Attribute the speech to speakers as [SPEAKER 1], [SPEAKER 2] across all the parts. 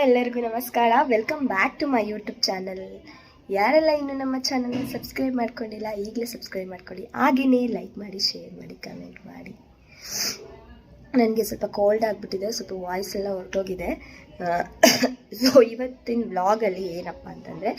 [SPEAKER 1] ಎಲ್ಲರಿಗೂ ನಮಸ್ಕಾರ. Welcome back to my YouTube channel. ಯಾರೆಲ್ಲ ಇನ್ನೂ ನಮ್ಮ ಚಾನಲ್ನ ಸಬ್ಸ್ಕ್ರೈಬ್ ಮಾಡ್ಕೊಂಡಿಲ್ಲ ಈಗಲೇ ಸಬ್ಸ್ಕ್ರೈಬ್ ಮಾಡ್ಕೊಳ್ಳಿ. ಹಾಗೆಯೇ ಲೈಕ್ ಮಾಡಿ, ಶೇರ್ ಮಾಡಿ, ಕಮೆಂಟ್ ಮಾಡಿ. ನನಗೆ ಸ್ವಲ್ಪ ಕೋಲ್ಡ್ ಆಗಿಬಿಟ್ಟಿದೆ, ಸ್ವಲ್ಪ ವಾಯ್ಸ್ ಎಲ್ಲ ಹೊರಟೋಗಿದೆ. ಸೊ ಇವತ್ತಿನ ವ್ಲಾಗಲ್ಲಿ ಏನಪ್ಪ ಅಂತಂದರೆ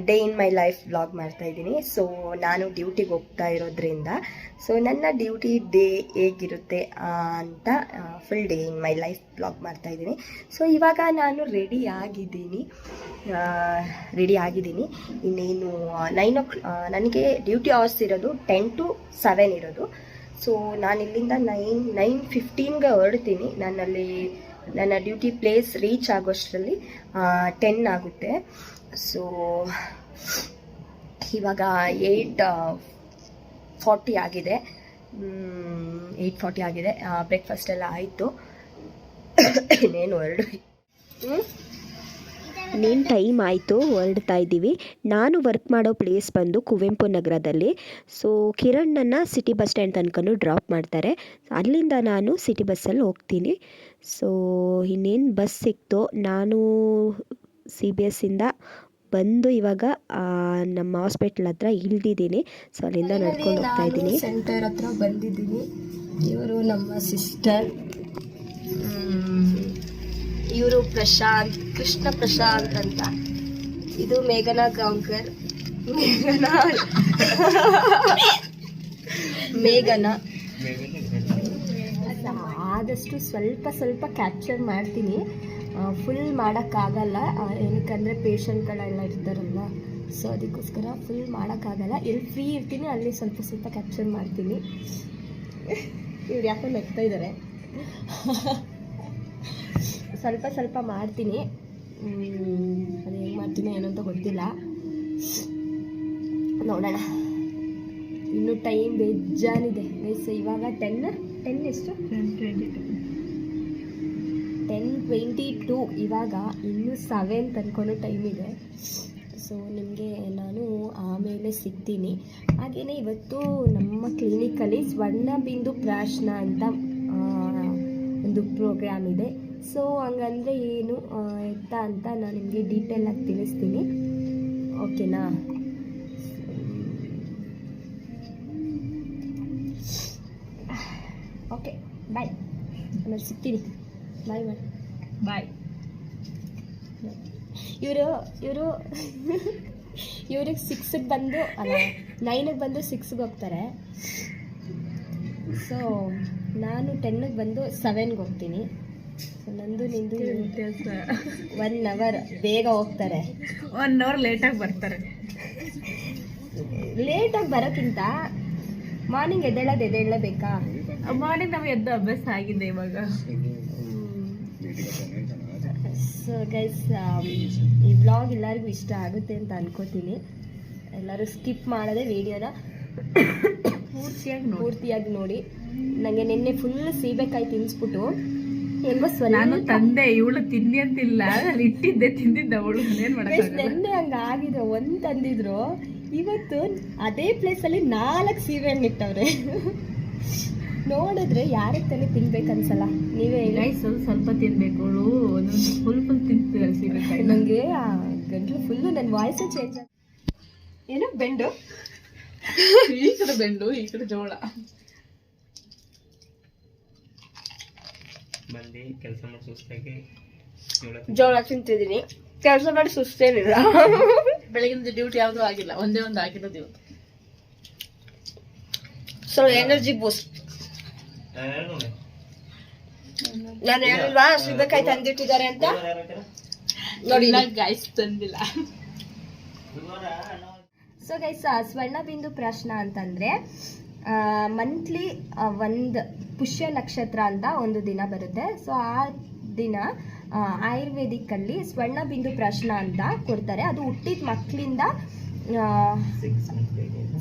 [SPEAKER 1] day in my life vlog ಮಾಡ್ತಾಯಿದ್ದೀನಿ. ಸೊ ನಾನು ಡ್ಯೂಟಿಗೆ ಹೋಗ್ತಾ ಇರೋದ್ರಿಂದ ಸೊ ನನ್ನ ಡ್ಯೂಟಿ ಡೇ ಹೇಗಿರುತ್ತೆ ಅಂತ full day in my life vlog ಮಾಡ್ತಾಯಿದ್ದೀನಿ. ಸೊ ಇವಾಗ ನಾನು ರೆಡಿ ಆಗಿದ್ದೀನಿ. ಇನ್ನೇನು 9 o'clock ನನಗೆ ಡ್ಯೂಟಿ ಅವರ್ಸ್ ಇರೋದು 10 to 7 ಇರೋದು. ಸೊ ನಾನು ಇಲ್ಲಿಂದ 9:15ಗೆ ಹೊರಡ್ತೀನಿ. ನನ್ನ ಡ್ಯೂಟಿ ಪ್ಲೇಸ್ ರೀಚ್ ಆಗೋಷ್ಟರಲ್ಲಿ 10 ಆಗುತ್ತೆ. ಸೊ ಇವಾಗ 8:40 ಆಗಿದೆ. 8:40 ಆಗಿದೆ. ಬ್ರೇಕ್ಫಾಸ್ಟ್ ಎಲ್ಲ ಆಯಿತು. ಇನ್ನೇನು
[SPEAKER 2] ಇನ್ನೇನು ಟೈಮ್ ಆಯಿತು, ಹೊರಡ್ತಾ ಇದ್ದೀವಿ. ನಾನು ವರ್ಕ್ ಮಾಡೋ ಪ್ಲೇಸ್ ಬಂದು ಕುವೆಂಪು ನಗರದಲ್ಲಿ. ಸೊ ಕಿರಣ್ಣನ್ನು ಸಿಟಿ ಬಸ್ ಸ್ಟ್ಯಾಂಡ್ ತನಕನೂ ಡ್ರಾಪ್ ಮಾಡ್ತಾರೆ. ಅಲ್ಲಿಂದ ನಾನು ಸಿಟಿ ಬಸ್ಸಲ್ಲಿ ಹೋಗ್ತೀನಿ. ಸೊ ಇನ್ನೇನು ಬಸ್ ಸಿಕ್ತು. ನಾನು CBS ಇಂದ ಬಂದು ಇವಾಗ ನಮ್ಮ ಹಾಸ್ಪಿಟ್ಲ್ ಹತ್ರ ಇಳಿದಿದ್ದೀನಿ. ಸೊ ಅಲ್ಲಿಂದ ನಡ್ಕೊಂಡು ಹೋಗ್ತಾ ಇದ್ದೀನಿ.
[SPEAKER 1] ಸೆಂಟರ್ ಹತ್ರ ಬಂದಿದ್ದೀನಿ. ಇವರು ನಮ್ಮ ಸಿಸ್ಟರ್, ಇವರು ಕೃಷ್ಣ ಪ್ರಶಾಂತ್ ಅಂತ. ಇದು ಮೇಘನಾ ಗಾಂವ್ಕರ್. ಮೇಘನಾ ಆದಷ್ಟು ಸ್ವಲ್ಪ ಕ್ಯಾಪ್ಚರ್ ಮಾಡ್ತೀನಿ. ಫುಲ್ ಮಾಡೋಕ್ಕಾಗಲ್ಲ, ಏನಕ್ಕಂದರೆ ಪೇಷಂಟ್ಗಳೆಲ್ಲ ಇರ್ತಾರಲ್ಲ. ಸೊ ಅದಕ್ಕೋಸ್ಕರ ಫುಲ್ ಮಾಡೋಕ್ಕಾಗಲ್ಲ. ಎಲ್ಲಿ ಫ್ರೀ ಇರ್ತೀನಿ ಅಲ್ಲಿ ಸ್ವಲ್ಪ ಕ್ಯಾಪ್ಚರ್ ಮಾಡ್ತೀನಿ. ಇವ್ರು ಯಾಕೋ ನಗ್ತಾ ಇದ್ದಾರೆ. ಸ್ವಲ್ಪ ಮಾಡ್ತೀನಿ. ಅದು ಹೆಂಗೆ ಮಾಡ್ತೀನಿ ಏನೋ ಅಂತ ಗೊತ್ತಿಲ್ಲ, ನೋಡೋಣ. ಇನ್ನೂ ಟೈಮ್ ಬೇಜಾನಿದೆ ಗೈಸ್. ಇವಾಗ 10 ಎಷ್ಟು 10:22. ಇವಾಗ ಇನ್ನೂ 7 ತನಕನೂ ಟೈಮ್ ಇದೆ. ಸೊ ನಿಮಗೆ ನಾನು ಆಮೇಲೆ ಸಿಗ್ತೀನಿ. ಹಾಗೆಯೇ ಇವತ್ತು ನಮ್ಮ ಕ್ಲಿನಿಕಲ್ಲಿ ಸ್ವರ್ಣಬಿಂದು ಪ್ರಾಶನ ಅಂತ ಒಂದು ಪ್ರೋಗ್ರಾಮ್ ಇದೆ. ಸೊ ಹಂಗಂದರೆ ಏನು ಎತ್ತ ಅಂತ ನಾನು ನಿಮಗೆ ಡೀಟೇಲಾಗಿ ತಿಳಿಸ್ತೀನಿ, ಓಕೆನಾ? ಓಕೆ, ಬಾಯ್. ಆಮೇಲೆ ಸಿಗ್ತೀನಿ. ಬಾಯ್. ಇವ್ರಿಗೆ 6ಗೆ ಬಂದು ಅಲ್ಲ 9ಗೆ ಬಂದು 6ಗೆ ಹೋಗ್ತಾರೆ. ಸೊ ನಾನು 10ಗೆ ಬಂದು 7ಗೆ ಹೋಗ್ತೀನಿ. ನಂದು ನಿಂದು 1 hour ಬೇಗ ಹೋಗ್ತಾರೆ,
[SPEAKER 3] 1 hour ಲೇಟಾಗಿ ಬರ್ತಾರೆ.
[SPEAKER 1] ಲೇಟಾಗಿ ಬರೋಕ್ಕಿಂತ ಮಾರ್ನಿಂಗ್ ಎದ್ದೇಳಬೇಕಾ?
[SPEAKER 3] ಮಾರ್ನಿಂಗ್ ನಾವು ಎದ್ದು ಅಭ್ಯಾಸ ಆಗಿದೆ ಇವಾಗ.
[SPEAKER 1] ಸೊ ಗೈಸ್, ಈ ವ್ಲಾಗ್ ಎಲ್ಲರಿಗೂ ಇಷ್ಟ ಆಗುತ್ತೆ ಅಂತ ಅನ್ಕೋತೀನಿ. ಎಲ್ಲರೂ ಸ್ಕಿಪ್ ಮಾಡದೆ ವಿಡಿಯೋನ ಪೂರ್ತಿಯಾಗಿ ನೋಡಿ. ನನಗೆ ನಿನ್ನೆ ಫುಲ್ ಸೀಬೆಕಾಯಿ ತಿನ್ನಿಸ್ಬಿಟ್ಟು
[SPEAKER 3] ನಾನು ತಂದೆ, ಇವಳು ತಿನ್ನಿ ಅಂತಿಲ್ಲ, ಅಲ್ಲಿ ಇಟ್ಟಿದ್ದೆ, ತಿಂದಿದ್ದ ಅವಳು.
[SPEAKER 1] ನೆನ್ನೆ ಹಂಗಾಗಿದೆ. 1 ತಂದಿದ್ರು, ಇವತ್ತು ಅದೇ ಪ್ಲೇಸಲ್ಲಿ 4 ಸೀಬೆ ಹಣ್ಣು ಇಟ್ಟವ್ರೆ. ನೋಡಿದ್ರೆ ಯಾರಿಗೆ ತಾನೇ ತಿನ್ಬೇಕನ್ಸಲ್ಲ? ನೀವೇ
[SPEAKER 3] ಸ್ವಲ್ಪ ತಿನ್ಬೇಕು. ಅವಳು ಫುಲ್ ತಿಂತಿದ್ದಾಳೆ ಸೀಬೆಕಾಯಿ.
[SPEAKER 1] ನನಗೆ ಆ ಗಂಟ್ಲು ಫುಲ್ಲು, ನನ್ನ ವಾಯ್ಸೇ ಚೇಂಜ್ ಆಗ. ಏನು ಬೆಂಡು?
[SPEAKER 3] ಈ ಕಡೆ ಬೆಂಡು, ಈ ಕಡೆ ಜೋಳ.
[SPEAKER 4] ಬಂದು ಕೆಲಸ ಮಾಡಿ ಸುಸ್ತಾಗಿ
[SPEAKER 1] ಜೋಳ ತಿಂತಿದ್ದೀನಿ. ಕೆಲಸ ಮಾಡಿ ಸುಸ್ತೇನಿಲ್ಲ.
[SPEAKER 3] ಬೆಳಗಿನ ಡ್ಯೂಟಿ ಯಾವುದೂ ಆಗಿಲ್ಲ, ಒಂದೇ ಒಂದು ಆಗಿರೋದು ಇವತ್ತು.
[SPEAKER 1] So energy boost. ನಾನು ಹೇಳಿಲ್ವಾ ಸೀಬೆಕಾಯಿ ತಂದಿಟ್ಟಿದ್ದಾರೆ ಅಂತ? ನೋಡಿ
[SPEAKER 3] ಗೈಸ್, ತಂದಿಲ್ಲ.
[SPEAKER 1] ಸೊ ಗೈಸ್, ಸ್ವರ್ಣಬಿಂದು ಪ್ರಾಶನ ಅಂತಂದರೆ ಮಂತ್ಲಿ ಒಂದು ಪುಷ್ಯ ನಕ್ಷತ್ರ ಅಂತ ಒಂದು ದಿನ ಬರುತ್ತೆ. ಸೊ ಆ ದಿನ ಆಯುರ್ವೇದಿಕ್ಕಲ್ಲಿ ಸ್ವರ್ಣಬಿಂದು ಪ್ರಾಶನ ಅಂತ ಕೊಡ್ತಾರೆ. ಅದು ಹುಟ್ಟಿದ ಮಕ್ಕಳಿಂದ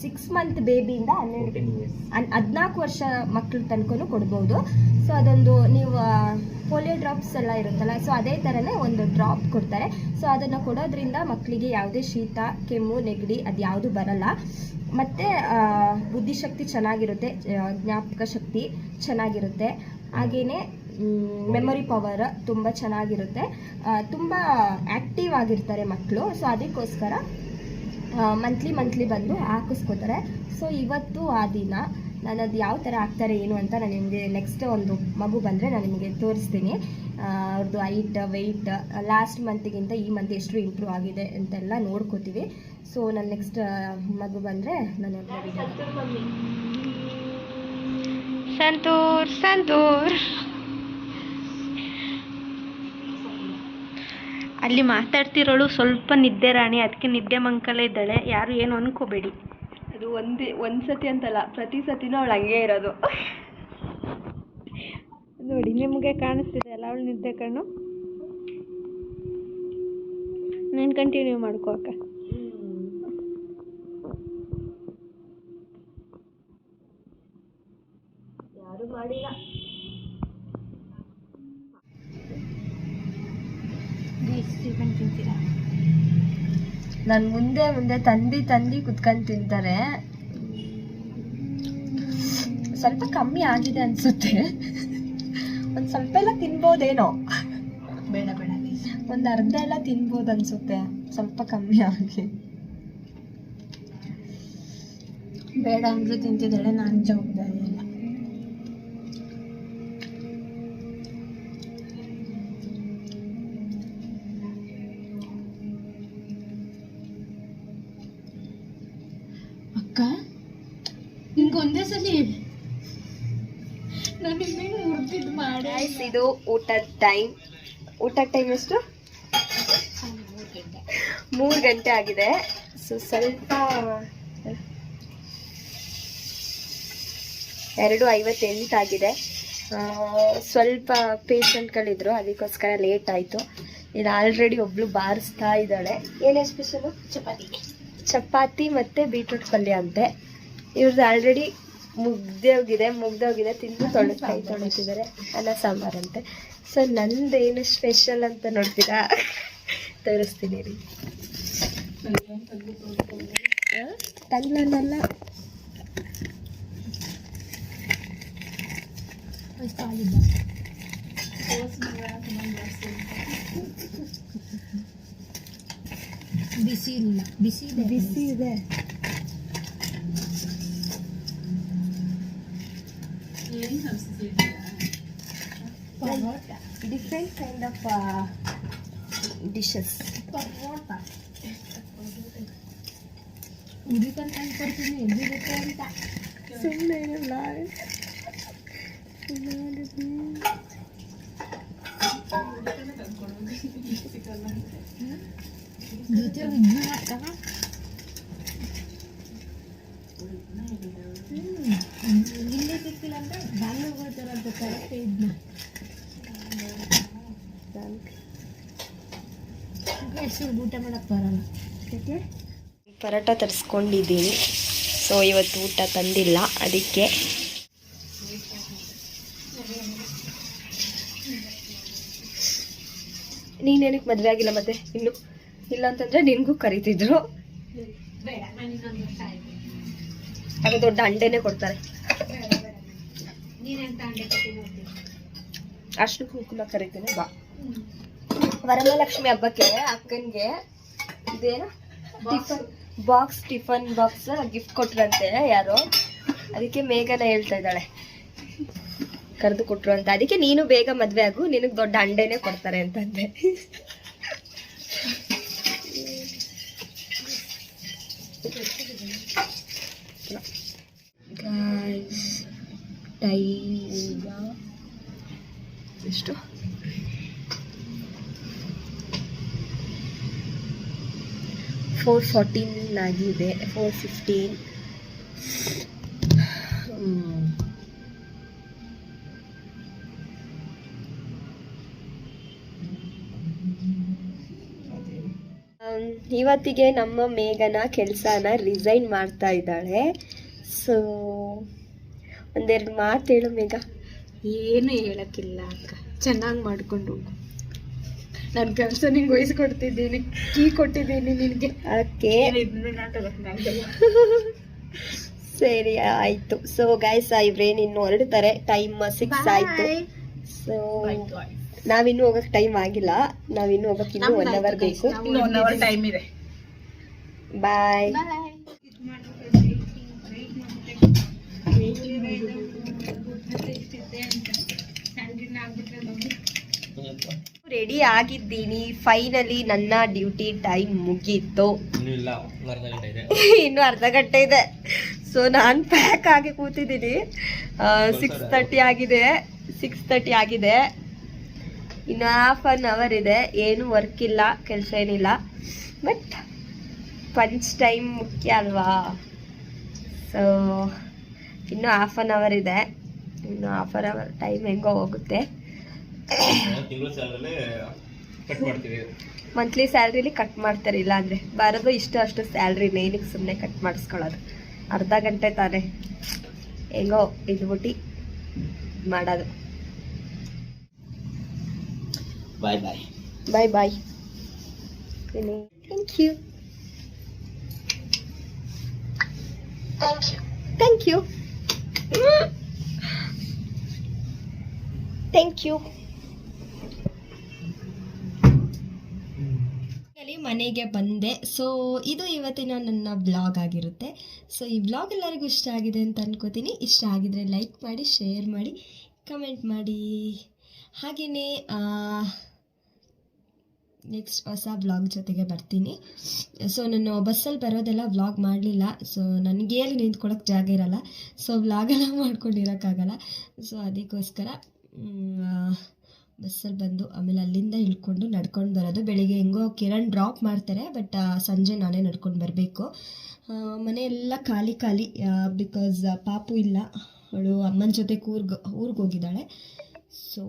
[SPEAKER 1] 6 month ಬೇಬಿಯಿಂದ 14 ವರ್ಷ ಮಕ್ಕಳ ತನಕನೂ ಕೊಡ್ಬೋದು. ಸೊ ಅದೊಂದು ನೀವು ಪೋಲಿಯೋ ಡ್ರಾಪ್ಸ್ ಎಲ್ಲ ಇರುತ್ತಲ್ಲ, ಸೊ ಅದೇ ಥರನೇ ಒಂದು ಡ್ರಾಪ್ ಕೊಡ್ತಾರೆ. ಸೊ ಅದನ್ನು ಕೊಡೋದ್ರಿಂದ ಮಕ್ಕಳಿಗೆ ಯಾವುದೇ ಶೀತ, ಕೆಮ್ಮು, ನೆಗಡಿ ಅದು ಯಾವುದು ಬರಲ್ಲ. ಮತ್ತು ಬುದ್ಧಿಶಕ್ತಿ ಚೆನ್ನಾಗಿರುತ್ತೆ, ಜ್ಞಾಪಕ ಶಕ್ತಿ ಚೆನ್ನಾಗಿರುತ್ತೆ. ಹಾಗೆಯೇ ಮೆಮೊರಿ ಪವರ್ ತುಂಬ ಚೆನ್ನಾಗಿರುತ್ತೆ, ತುಂಬ ಆ್ಯಕ್ಟಿವ್ ಆಗಿರ್ತಾರೆ ಮಕ್ಕಳು. ಸೊ ಅದಕ್ಕೋಸ್ಕರ ಮಂತ್ಲಿ ಬಂದು ಹಾಕಿಸ್ಕೋತಾರೆ. ಸೊ ಇವತ್ತು ಆ ದಿನ. ನಾನು ಅದು ಯಾವ ಥರ ಹಾಕ್ತಾರೆ ಏನು ಅಂತ ನಾನು ನಿಮಗೆ ನೆಕ್ಸ್ಟ್ ಒಂದು ಮಗು ಬಂದರೆ ನಾನು ನಿಮಗೆ ತೋರಿಸ್ತೀನಿ. ಅವ್ರದ್ದು ಹೈಟ್ ವೆಯ್ಟ್ ಲಾಸ್ಟ್ ಮಂತಿಗಿಂತ ಈ ಮಂತ್ ಎಷ್ಟು ಇಂಪ್ರೂವ್ ಆಗಿದೆ ಅಂತೆಲ್ಲ ನೋಡ್ಕೋತೀವಿ. ಸೊ ನಾನು ನೆಕ್ಸ್ಟ್ ಮಗು ಬಂದರೆ ನಾನು
[SPEAKER 5] ಸಂತೂರ್ ಅಲ್ಲಿ ಮಾತಾಡ್ತಿರೋಳು ಸ್ವಲ್ಪ ನಿದ್ದೆ ರಾಣಿ, ಅದಕ್ಕೆ ನಿದ್ದೆ ಮಂಕಲೇ ಇದ್ದಾಳೆ. ಯಾರು ಏನು ಅನ್ಕೋಬೇಡಿ.
[SPEAKER 1] ಅದು ಒಂದು ಸತಿ ಅಂತಲ್ಲ, ಪ್ರತಿ ಸತಿನೂ ಅವಳು ಹಂಗೆ ಇರೋದು.
[SPEAKER 5] ನೋಡಿ ನಿಮಗೆ ಕಾಣಿಸ್ತಿದೆ ಅಲ್ಲ ಅವಳು ನಿದ್ದೆ ಕಣ್ಣು. ನೀನು ಕಂಟಿನ್ಯೂ ಮಾಡ್ಕೋ ಅಕ್ಕ.
[SPEAKER 1] ಯಾರು ಮಾಡಿಲ್ಲ.
[SPEAKER 5] ತಿಂತೀರಾ?
[SPEAKER 1] ನಾನು ಮುಂದೆ ತಂದು ಕುತ್ಕೊಂಡು ತಿಂತಾರೆ. ಸ್ವಲ್ಪ ಕಮ್ಮಿ ಆಗಿದೆ ಅನ್ಸುತ್ತೆ. ಒಂದು ಸ್ವಲ್ಪ ಎಲ್ಲ ತಿನ್ಬೋದೇನೋ,
[SPEAKER 3] ಬೇಡ
[SPEAKER 1] ಒಂದು ಅರ್ಧ ಎಲ್ಲ ತಿನ್ಬೋದು ಅನ್ಸುತ್ತೆ. ಸ್ವಲ್ಪ ಕಮ್ಮಿ ಆಗಿ
[SPEAKER 3] ಬೇಡ ಅಂದ್ರೆ ತಿಂತಿದ್ದಾಳೆ, ನಾನು ಜವಾಬ್ದಾರಿ ಇಲ್ಲ. ಅಕ್ಕ ನಿಂಗೆ ಒಂದೇ ಸಲ ನಾನು ಮುರ್ದಿದ್ದು ಮಾಡಿ.
[SPEAKER 1] ಇದು ಊಟದ ಟೈಮ್ ಎಷ್ಟು? 3 ಗಂಟೆ ಆಗಿದೆ. ಸೊ ಸ್ವಲ್ಪ 2:58 ಆಗಿದೆ. ಸ್ವಲ್ಪ ಪೇಷಂಟ್ಗಳಿದ್ರು, ಅದಕ್ಕೋಸ್ಕರ ಲೇಟ್ ಆಯಿತು. ಇದು ಆಲ್ರೆಡಿ ಒಬ್ಳು ಬಾರಿಸ್ತಾ ಇದ್ದಾಳೆ. ಏನೇ ಸ್ಪೆಷಲು? ಚಪಾತಿ ಮತ್ತು ಬೀಟ್ರೂಟ್ ಪಲ್ಯ ಅಂತೆ. ಇವ್ರದ್ದು ಆಲ್ರೆಡಿ ಮುಗ್ದೋಗಿದೆ. ತಿಂದು ತೊಳಿತಿದ್ದಾರೆ. ಅನ್ನ ಸಾಂಬಾರಂತೆ. ಸೊ ನಂದೇನು ಸ್ಪೆಷಲ್ ಅಂತ ನೋಡ್ತೀರಾ? ತೋರಿಸ್ತೀನಿ ರೀ. ತಗ್ಲಲ್ಲ
[SPEAKER 3] ಬಿಸಿ ಇಲ್ಲ, ಬಿಸಿ ಇದೆ.
[SPEAKER 1] Different kind of dishes.
[SPEAKER 3] ಉದಿಕೊಂಡು ಕೊಡ್ತೀನಿ ಎಲ್ಲಿರುತ್ತೆ ಅಂತ
[SPEAKER 1] ಸುಮ್ಮನೆ ಇರಲ್ಲ.
[SPEAKER 3] ಜೊತೆ ಇನ್ನು ಅಕ್ಕ ಇಲ್ಲೇ ಸಿಕ್ಕಿಲ್ಲ ಅಂದ್ರೆ ಬ್ಯಾಂಗ್ಳೂರ್ ಹೋಗ್ತಾರಂತ ಕರೆಕ್ಟ್ ಇದನ್ನ ಎಷ್ಟು ಊಟ ಮಾಡಕ್ಕೆ ಬರಲ್ಲ.
[SPEAKER 1] ಪರೋಟ ತರಿಸ್ಕೊಂಡಿದ್ದೀನಿ. ಸೊ ಇವತ್ತು ಊಟ ತಂದಿಲ್ಲ, ಅದಕ್ಕೆ ನೀನೇನಕ್ಕೆ ಮದುವೆ ಆಗಿಲ್ಲ ಮತ್ತೆ ಇನ್ನು? ಇಲ್ಲ ಅಂತಂದ್ರೆ ನಿನಗೂ ಕರಿತಿದ್ರು. ಆಗ ದೊಡ್ಡ ಅಂಡೆನೇ ಕೊಡ್ತಾರೆ. ಅಷ್ಟು ಕುಂಕುಮ ಕರಿತೀನಿ ಬಾ. ವರಮಹಾಲಕ್ಷ್ಮಿ ಹಬ್ಬಕ್ಕೆ ಅಕ್ಕನಿಗೆ ಇದೇನು ಟಿಫನ್ ಬಾಕ್ಸ್ ಗಿಫ್ಟ್ ಕೊಟ್ರಂತೆ ಯಾರೋ. ಅದಕ್ಕೆ ಮೇಘನ ಹೇಳ್ತಾ ಇದ್ದಾಳೆ ಕರೆದು ಕೊಟ್ರು ಅಂತ. ಅದಕ್ಕೆ ನೀನು ಬೇಗ ಮದ್ವೆ ಆಗು, ನಿನಗೆ ದೊಡ್ಡ ಅಂಡೆನೇ ಕೊಡ್ತಾರೆ ಅಂತಂದೆ. ಟೈಮ್ ಎಷ್ಟು? 4:14 ಆಗಿದೆ. 4:15. ಇವತ್ತಿಗೆ ನಮ್ಮ ಮೇಘನ ಕೆಲಸನ ರಿಸೈನ್ ಮಾಡ್ತಾ ಇದ್ದಾಳೆ. ಸೊ ಒಂದೆರಡು ಮಾತು ಹೇಳು ಮೇಘ.
[SPEAKER 3] ಏನು ಹೇಳಕ್ಕಿಲ್ಲ ಅಕ್ಕ, ಚೆನ್ನಾಗಿ ಮಾಡ್ಕೊಂಡು ನನ್ನ ಕೆಲಸ ನಿಂಗೆ ವಹಿಸ್ಕೊಡ್ತಿದ್ದೀನಿ, ಕೀ ಕೊಟ್ಟಿದ್ದೀನಿ ನಿನಗೆ.
[SPEAKER 1] ಓಕೆ ಸರಿ ಆಯಿತು. ಸೊ ಗೈಸ್ ಇವ್ರೇನು ಇನ್ನು ಹೊರಡ್ತಾರೆ. ಟೈಮ್ 6 ಆಯಿತು. ಸೊ ನಾವಿನ್ನೂ ಹೋಗಕ್ಕೆ ಟೈಮ್ ಆಗಿಲ್ಲ, ನಾವಿನ್ನೂ ಹೋಗಕ್ಕೆ ಇನ್ನೂ 1 ಅವರ್ ಬೇಕು.
[SPEAKER 3] ಇನ್ನು 1 ಅವರ್ ಟೈಮ್ ಇದೆ.
[SPEAKER 1] ಬಾಯ್. ರೆಡಿ ಆಗಿದ್ದೀನಿ, ಫೈನಲಿ ನನ್ನ ಡ್ಯೂಟಿ ಟೈಮ್ ಮುಗೀತು.
[SPEAKER 4] ಇನ್ನೂ ಇಲ್ಲ, ಅರ್ಧ ಗಂಟೆ ಇದೆ.
[SPEAKER 1] ಇನ್ನು ಅರ್ಧ ಗಂಟೆ ಇದೆ. ಸೊ ನಾನು ಪ್ಯಾಕ್ ಆಗಿ ಕೂತಿದ್ದೀನಿ. 6:30 ಆಗಿದೆ. ಇನ್ನು ಹಾಫ್ ಅನ್ ಅವರ್ ಇದೆ. ಏನು ವರ್ಕ್ ಇಲ್ಲ, ಕೆಲಸ ಏನಿಲ್ಲ. ಬಟ್ ಪಂಚ್ ಟೈಮ್ ಮುಖ್ಯ ಅಲ್ವಾ? ಸೊ ಇನ್ನು ಹಾಫ್ ಅನ್ ಅವರ್ ಇದೆ. ಇನ್ನು ಹಾಫ್ ಅನ್ ಅವರ್ ಟೈಮ್ ಹೆಂಗೋ ಹೋಗುತ್ತೆ.
[SPEAKER 4] ತಿಂಗಳ ಸ್ಯಾಲರಿಲೇ ಕಟ್ ಮಾಡ್ತೀವಿ.
[SPEAKER 1] ಮಂತ್ಲಿ ಸ್ಯಾಲ್ರಿಲಿ ಕಟ್ ಮಾಡ್ತಾರೆ, ಇಲ್ಲ ಅಂದರೆ ಬರೋದು ಅಷ್ಟು ಸ್ಯಾಲ್ರಿನೇ ಏನಕ್ಕೆ ಸುಮ್ಮನೆ ಕಟ್ ಮಾಡಿಸ್ಕೊಳ್ಳೋದು. ಅರ್ಧ ಗಂಟೆ ತಾನೇ, ಹೆಂಗೋ ಇದ್ಬಿಟ್ಟು ಮಾಡೋದು.
[SPEAKER 4] ಬಾಯ್.
[SPEAKER 1] ಬಾಯ್. Thank you. ಮನೆಗೆ ಬಂದೆ. ಸೊ ಇದು ಇವತ್ತಿನ ನನ್ನ ಬ್ಲಾಗ್ ಆಗಿರುತ್ತೆ. ಸೊ ಈ ಬ್ಲಾಗ್ ಎಲ್ಲರಿಗೂ ಇಷ್ಟ ಆಗಿದೆ ಅಂತ ಅನ್ಕೋತೀನಿ. ಇಷ್ಟ ಆಗಿದ್ರೆ ಲೈಕ್ ಮಾಡಿ, ಶೇರ್ ಮಾಡಿ, ಕಮೆಂಟ್ ಮಾಡಿ. ಹಾಗೆಯೇ ನೆಕ್ಸ್ಟ್ ಹೊಸ ವ್ಲಾಗ್ ಜೊತೆಗೆ ಬರ್ತೀನಿ. ಸೊ ನಾನು ಬಸ್ಸಲ್ಲಿ ಬರೋದೆಲ್ಲ ವ್ಲಾಗ್ ಮಾಡಲಿಲ್ಲ. ಸೊ ನನಗೆ ಅಲ್ಲಿ ನಿಂತ್ಕೊಳ್ಳೋಕೆ ಜಾಗ ಇರಲ್ಲ. ಸೊ ವ್ಲಾಗೆಲ್ಲ ಮಾಡ್ಕೊಂಡಿರೋಕ್ಕಾಗಲ್ಲ. ಸೊ ಅದಕ್ಕೋಸ್ಕರ ಬಸ್ಸಲ್ಲಿ ಬಂದು ಆಮೇಲೆ ಅಲ್ಲಿಂದ ಇಳ್ಕೊಂಡು ನಡ್ಕೊಂಡು ಬರೋದು. ಬೆಳಿಗ್ಗೆ ಹೆಂಗೋ ಕಿರಣ್ ಡ್ರಾಪ್ ಮಾಡ್ತಾರೆ, ಬಟ್ ಸಂಜೆ ನಾನೇ ನಡ್ಕೊಂಡು ಬರಬೇಕು. ಮನೆಯೆಲ್ಲ ಖಾಲಿ ಬಿಕಾಸ್ ಪಾಪು ಇಲ್ಲ, ಅವಳು ಅಮ್ಮನ ಜೊತೆ ಊರಿಗೆ ಹೋಗಿದ್ದಾಳೆ. So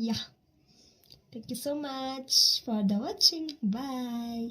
[SPEAKER 1] yeah, thank you so much for the watching. Bye.